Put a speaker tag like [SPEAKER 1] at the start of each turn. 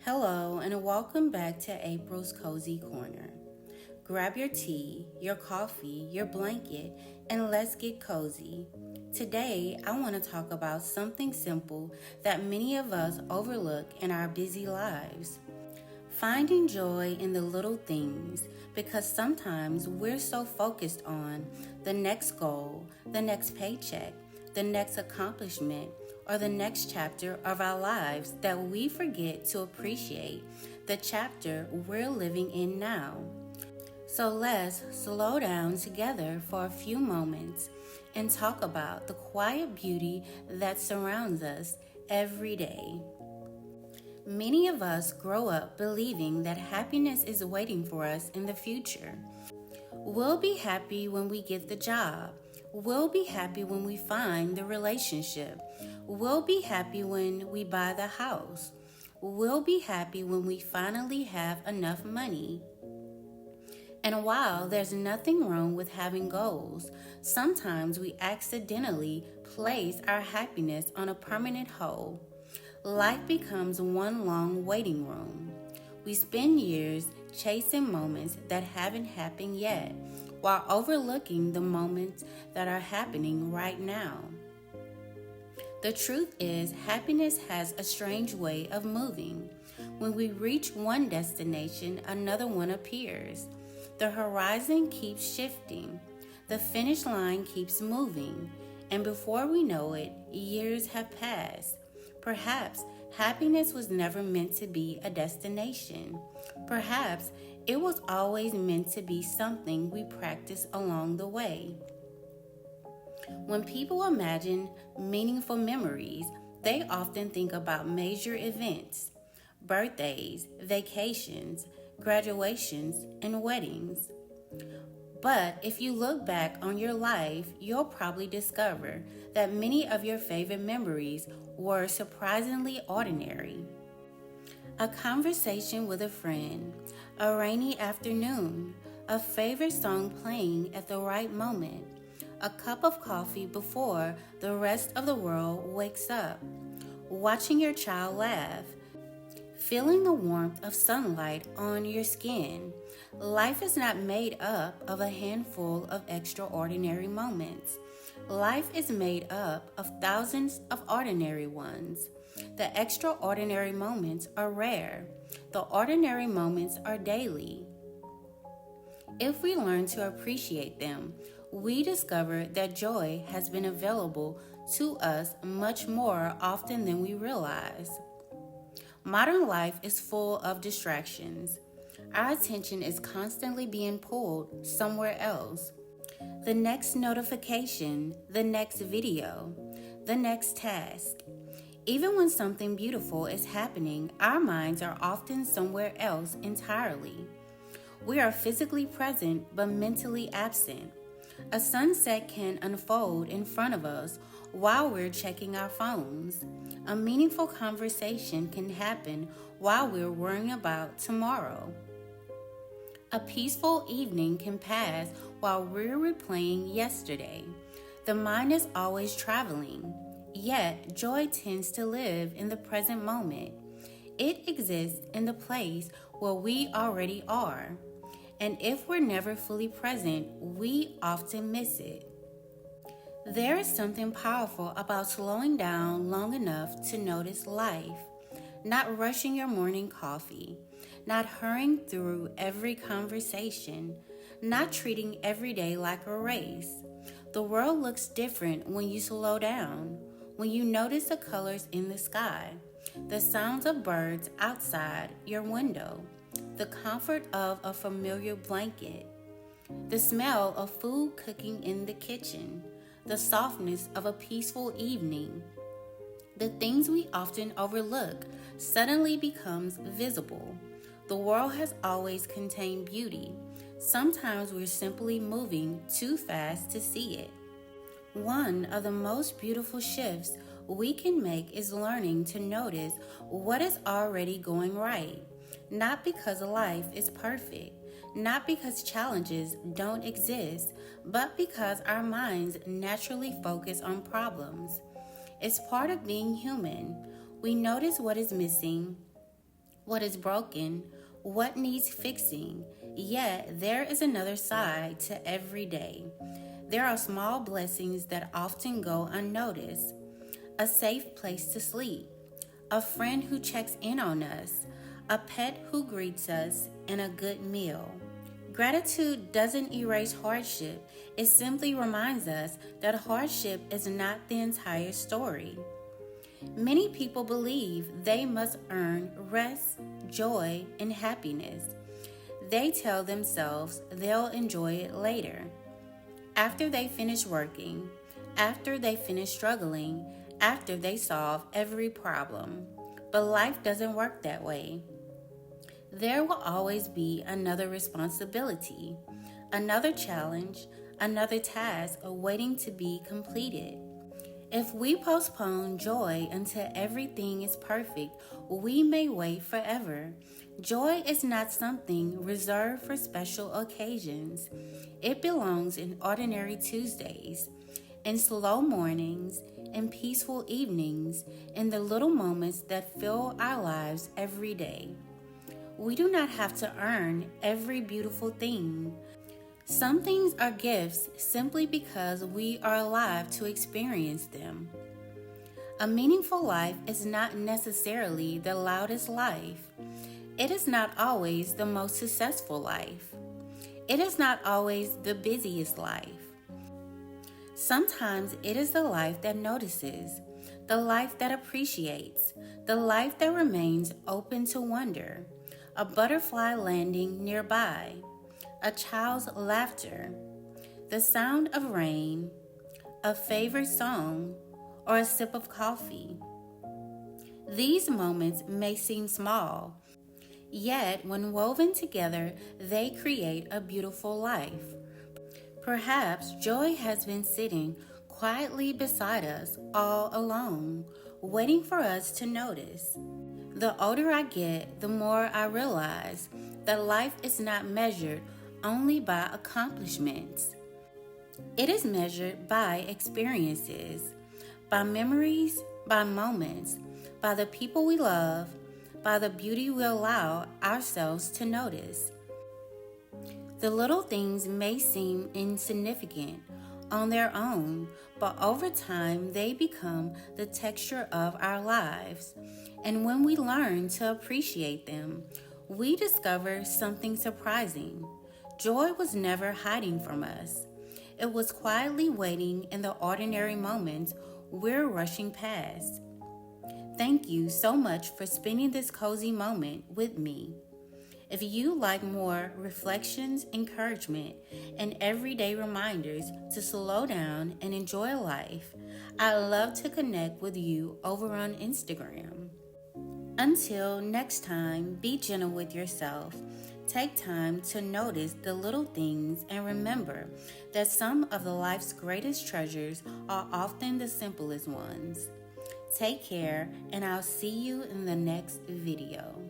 [SPEAKER 1] Hello, and welcome back to April's Cozy Corner. Grab your tea, your coffee, your blanket, and let's get cozy. Today, I want to talk about something simple that many of us overlook in our busy lives. Finding joy in the little things, because sometimes we're so focused on the next goal, the next paycheck, the next accomplishment, or the next chapter of our lives that we forget to appreciate the chapter we're living in now. So let's slow down together for a few moments and talk about the quiet beauty that surrounds us every day. Many of us grow up believing that happiness is waiting for us in the future. We'll be happy when we get the job. We'll be happy when we find the relationship. We'll be happy when we buy the house. We'll be happy when we finally have enough money. And while there's nothing wrong with having goals, sometimes we accidentally place our happiness on a permanent hold. Life becomes one long waiting room. We spend years chasing moments that haven't happened yet, while overlooking the moments that are happening right now. The truth is, happiness has a strange way of moving. When we reach one destination, another one appears. The horizon keeps shifting. The finish line keeps moving. And before we know it, years have passed. Perhaps happiness was never meant to be a destination. Perhaps it was always meant to be something we practice along the way. When people imagine meaningful memories, they often think about major events, birthdays, vacations, graduations, and weddings. But if you look back on your life, you'll probably discover that many of your favorite memories were surprisingly ordinary. A conversation with a friend, a rainy afternoon, a favorite song playing at the right moment, a cup of coffee before the rest of the world wakes up, watching your child laugh, feeling the warmth of sunlight on your skin. Life is not made up of a handful of extraordinary moments. Life is made up of thousands of ordinary ones. The extraordinary moments are rare. The ordinary moments are daily. If we learn to appreciate them, we discover that joy has been available to us much more often than we realize. Modern life is full of distractions. Our attention is constantly being pulled somewhere else. The next notification, the next video, the next task. Even when something beautiful is happening, our minds are often somewhere else entirely. We are physically present but mentally absent. A sunset can unfold in front of us while we're checking our phones. A meaningful conversation can happen while we're worrying about tomorrow. A peaceful evening can pass while we're replaying yesterday. The mind is always traveling, yet joy tends to live in the present moment. It exists in the place where we already are. And if we're never fully present, we often miss it. There is something powerful about slowing down long enough to notice life, not rushing your morning coffee, not hurrying through every conversation, not treating every day like a race. The world looks different when you slow down, when you notice the colors in the sky, the sounds of birds outside your window, the comfort of a familiar blanket, the smell of food cooking in the kitchen, the softness of a peaceful evening. The things we often overlook suddenly becomes visible. The world has always contained beauty. Sometimes we're simply moving too fast to see it. One of the most beautiful shifts we can make is learning to notice what is already going right. Not because life is perfect, not because challenges don't exist, but because our minds naturally focus on problems. It's part of being human. We notice what is missing, what is broken, what needs fixing. Yet there is another side to every day. There are small blessings that often go unnoticed. A safe place to sleep, a friend who checks in on us, a pet who greets us, and a good meal. Gratitude doesn't erase hardship, it simply reminds us that hardship is not the entire story. Many people believe they must earn rest, joy, and happiness. They tell themselves they'll enjoy it later. After they finish working, after they finish struggling, after they solve every problem. But life doesn't work that way. There will always be another responsibility, another challenge, another task waiting to be completed. If we postpone joy until everything is perfect, we may wait forever. Joy is not something reserved for special occasions. It belongs in ordinary Tuesdays, in slow mornings, in peaceful evenings, in the little moments that fill our lives every day. We do not have to earn every beautiful thing. Some things are gifts simply because we are alive to experience them. A meaningful life is not necessarily the loudest life. It is not always the most successful life. It is not always the busiest life. Sometimes it is the life that notices, the life that appreciates, the life that remains open to wonder, a butterfly landing nearby, a child's laughter, the sound of rain, a favorite song, or a sip of coffee. These moments may seem small, yet when woven together, they create a beautiful life. Perhaps joy has been sitting quietly beside us all along, waiting for us to notice. The older I get, the more I realize that life is not measured only by accomplishments. It is measured by experiences, by memories, by moments, by the people we love, by the beauty we allow ourselves to notice. The little things may seem insignificant on their own, but over time they become the texture of our lives. And when we learn to appreciate them, we discover something surprising. Joy was never hiding from us. It was quietly waiting in the ordinary moments we're rushing past. Thank you so much for spending this cozy moment with me. If you like more reflections, encouragement, and everyday reminders to slow down and enjoy life, I'd love to connect with you over on Instagram. Until next time, be gentle with yourself. Take time to notice the little things and remember that some of the life's greatest treasures are often the simplest ones. Take care, and I'll see you in the next video.